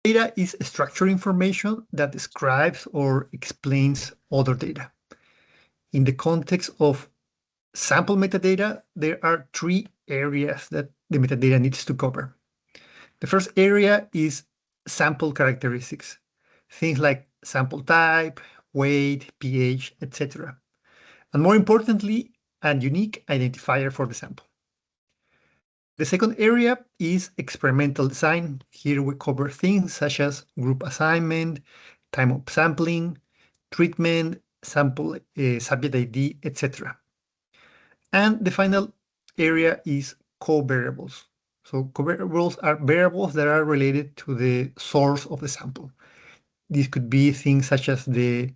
Data is structured information that describes or explains other data. In the context of sample metadata, there are three areas that the metadata needs to cover. The first area is sample characteristics, things like sample type, weight, pH, etc. And more importantly, a unique identifier for the sample. The second area is experimental design. Here we cover things such as group assignment, time of sampling, treatment, sample subject ID, etc. And the final area is covariables. So covariables are variables that are related to the source of the sample. These could be things such as the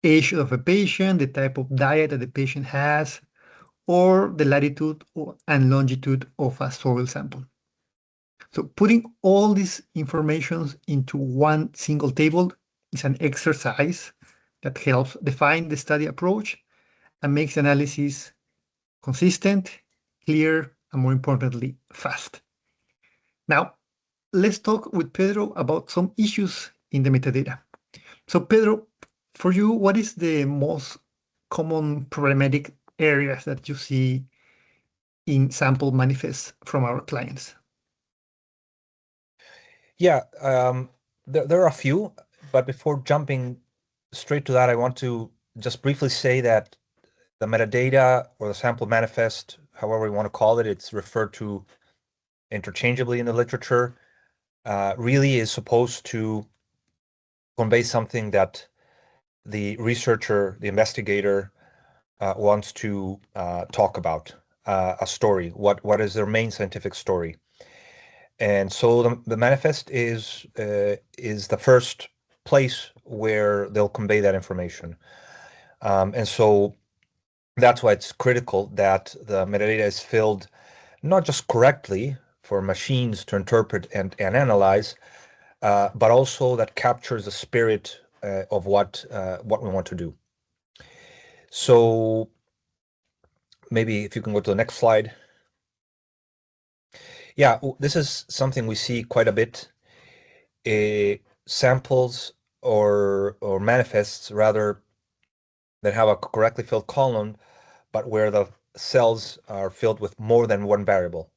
age of a patient, the type of diet that the patient has, or the latitude and longitude of a soil sample. So putting all these informations into one single table is an exercise that helps define the study approach and makes analysis consistent, clear, and more importantly, fast. Now, let's talk with Pedro about some issues in the metadata. So Pedro, for you, what is the most common problematic areas that you see in sample manifests from our clients? Yeah, there are a few, but before jumping straight to that, I want to just briefly say that the metadata or the sample manifest, however you want to call it, it's referred to interchangeably in the literature, really is supposed to convey something that the researcher, the investigator, wants to talk about, a story. What is their main scientific story? And so the manifest is the first place where they'll convey that information. And so that's why it's critical that the metadata is filled not just correctly for machines to interpret and analyze, but also that captures the spirit of what we want to do. So maybe if you can go to the next slide. Yeah, this is something we see quite a bit. Samples or manifests rather that have a correctly filled column, but where the cells are filled with more than one variable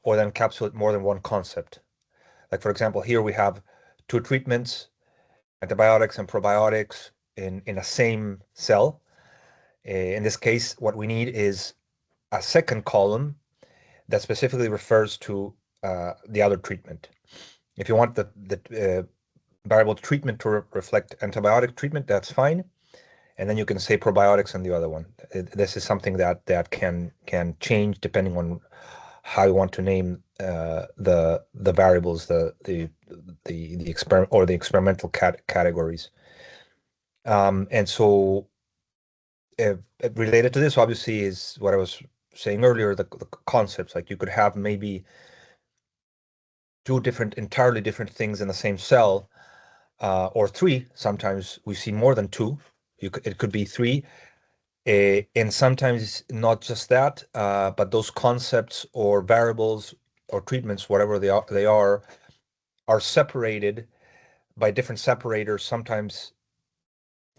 or then encapsulate more than one concept. Like for example, here we have two treatments, antibiotics and probiotics in a same cell. In this case, what we need is a second column that specifically refers to the other treatment. If you want the variable treatment to reflect antibiotic treatment, that's fine. And then you can say probiotics on the other one. This is something that can change depending on how you want to name the variables, the experiment or the experimental categories. And so related to this, obviously, is what I was saying earlier, the concepts. Like you could have maybe two entirely different things in the same cell, or three. Sometimes we see more than two. It could be three. And sometimes not just that, but those concepts or variables or treatments, whatever they are separated by different separators. Sometimes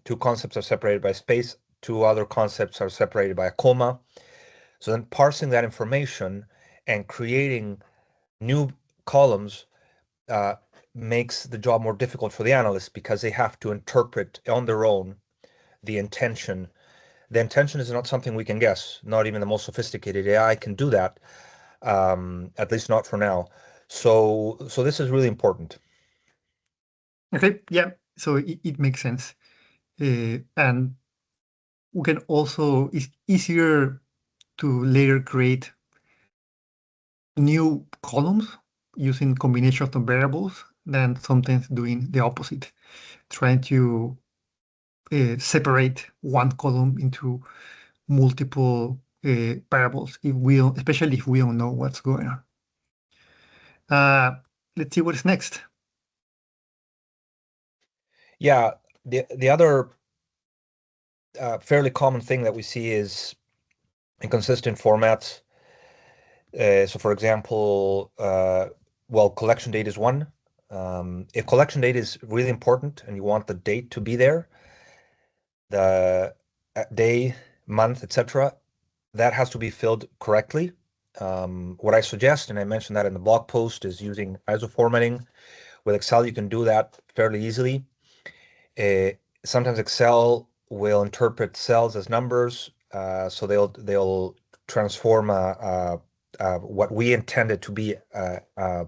two concepts are separated by space, two other concepts are separated by a comma. So then parsing that information and creating new columns makes the job more difficult for the analyst because they have to interpret on their own the intention. The intention is not something we can guess. Not even the most sophisticated AI can do that, at least not for now. So this is really important. Okay, yeah, so it makes sense. And we can also, it's easier to later create new columns using combinations of variables than sometimes doing the opposite, trying to separate one column into multiple variables, especially if we don't know what's going on. Let's see what's next. Yeah, the other fairly common thing that we see is inconsistent formats. So for example, well, collection date is one. If collection date is really important and you want the date to be there, the day, month, etc., that has to be filled correctly. What I suggest, and I mentioned that in the blog post, is using ISO formatting. With Excel, you can do that fairly easily. Sometimes Excel will interpret cells as numbers, so they'll transform what we intended to be a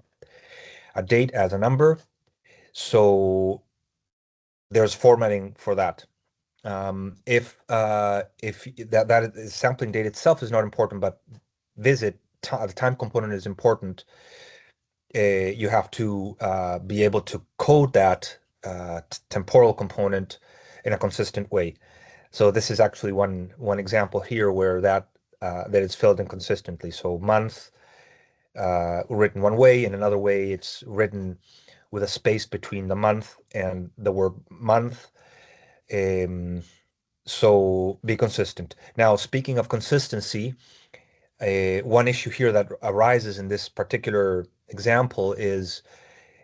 date as a number. So there's formatting for that. If that sampling date itself is not important, but visit the time component is important, you have to be able to code that temporal component in a consistent way. So this is actually one example here where that is filled inconsistently. So month written one way, and another way it's written with a space between the month and the word month. So be consistent. Now, speaking of consistency, one issue here that arises in this particular example is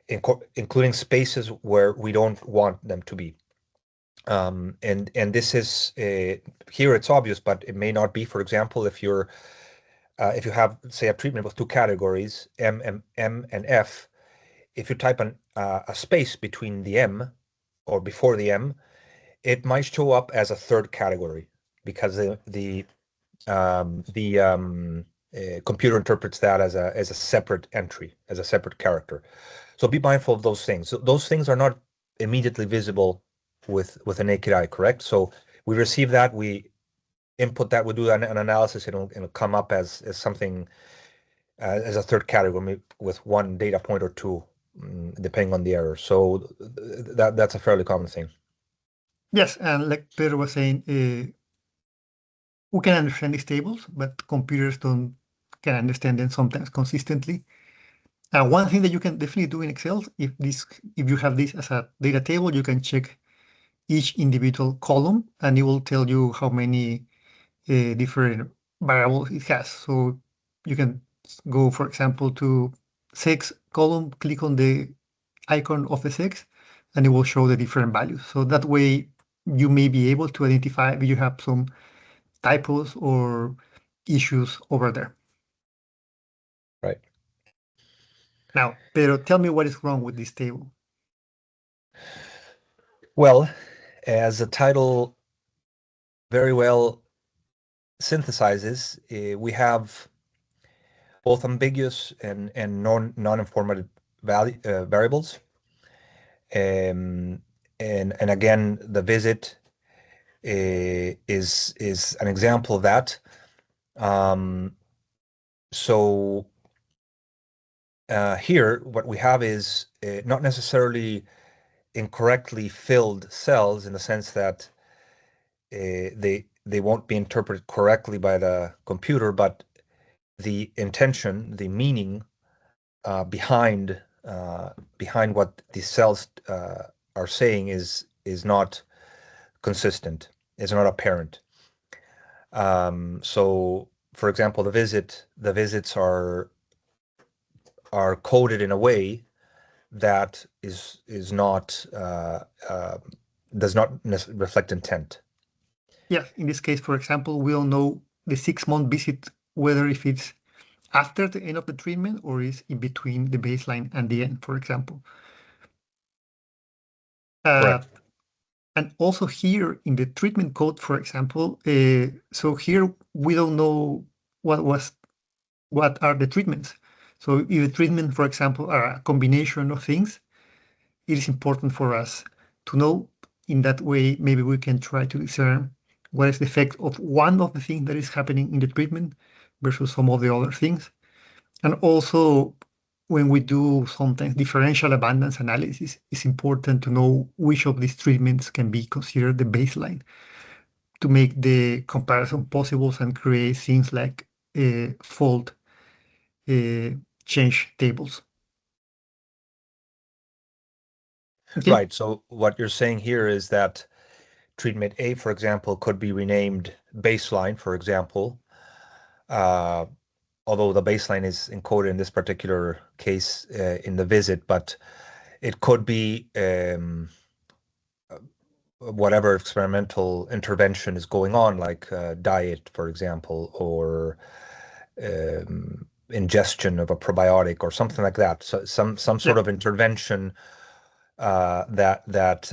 including spaces where we don't want them to be. And this is here it's obvious, but it may not be. For example, if you have, say, a treatment with two categories, M and F, if you type a space between the M or before the M, it might show up as a third category because the computer interprets that as a separate entry, as a separate character. So be mindful of those things. So those things are not immediately visible with a naked eye, correct? So we receive that, we input that, we do an analysis, it'll come up as something as a third category with one data point or two, depending on the error. So that's a fairly common thing. Yes, and like Pedro was saying, we can understand these tables, but computers can understand them sometimes consistently. One thing that you can definitely do in Excel, if you have this as a data table, you can check each individual column, and it will tell you how many different variables it has. So you can go, for example, to sex column, click on the icon of the sex, and it will show the different values. So that way you may be able to identify if you have some typos or issues over there. Right. Now, Pedro, tell me what is wrong with this table. Well, as the title very well synthesizes, we have both ambiguous and non-informative variables. And again, the visit is an example of that. So here, what we have is not necessarily incorrectly filled cells in the sense that they won't be interpreted correctly by the computer, but the intention, the meaning behind what these cells are saying is not consistent, is not apparent. So, for example, the visits are coded in a way that is not does not reflect intent. Yes, in this case, for example, we'll know the 6-month visit, whether if it's after the end of the treatment or is in between the baseline and the end, for example. Correct. And also here in the treatment code, for example, so here we don't know what are the treatments. So if the treatment, for example, are a combination of things, it is important for us to know. In that way, maybe we can try to discern what is the effect of one of the things that is happening in the treatment versus some of the other things. And also, when we do sometimes differential abundance analysis, it's important to know which of these treatments can be considered the baseline to make the comparison possible and create things like fault change tables. Okay. Right. So what you're saying here is that treatment A, for example, could be renamed baseline, for example, although the baseline is encoded in this particular case in the visit, but It could be whatever experimental intervention is going on, like diet, for example, or ingestion of a probiotic or something like that. So some sort of intervention that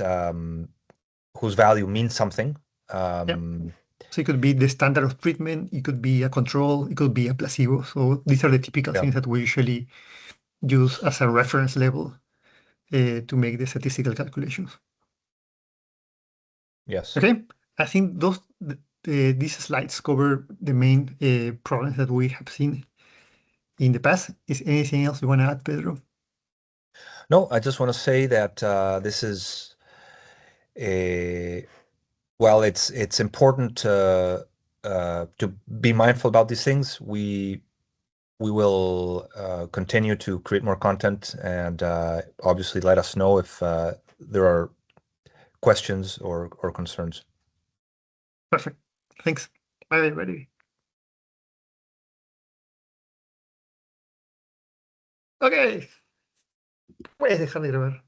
whose value means something. So it could be the standard of treatment, it could be a control, it could be a placebo. So these are the typical things that we usually use as a reference level to make the statistical calculations. Yes. Okay, I think these slides cover the main problems that we have seen in the past. Is anything else you want to add, Pedro? No, I just want to say that this is well, it's important to be mindful about these things. We will continue to create more content, and obviously let us know if there are questions or concerns. Perfect. Thanks. Bye, everybody. Ok. Puedes dejar de grabar.